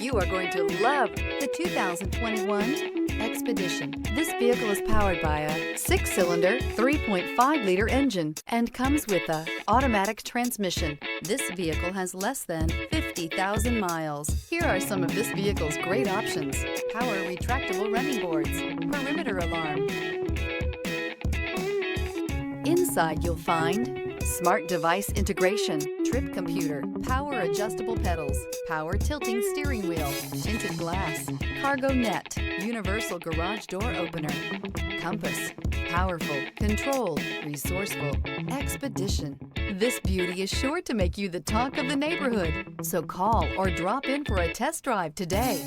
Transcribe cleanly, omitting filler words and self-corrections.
You are going to love the 2021 Expedition. This vehicle is powered by a 6-cylinder, 3.5-liter engine and comes with a automatic transmission. This vehicle has less than 50,000 miles. Here are some of this vehicle's great options: power retractable running boards, perimeter alarm. Inside you'll find smart device integration, trip computer, power adjustable pedals, power tilting steering wheel, tinted glass, cargo net, universal garage door opener, compass, powerful, controlled, resourceful, Expedition. This beauty is sure to make you the talk of the neighborhood. So call or drop in for a test drive today.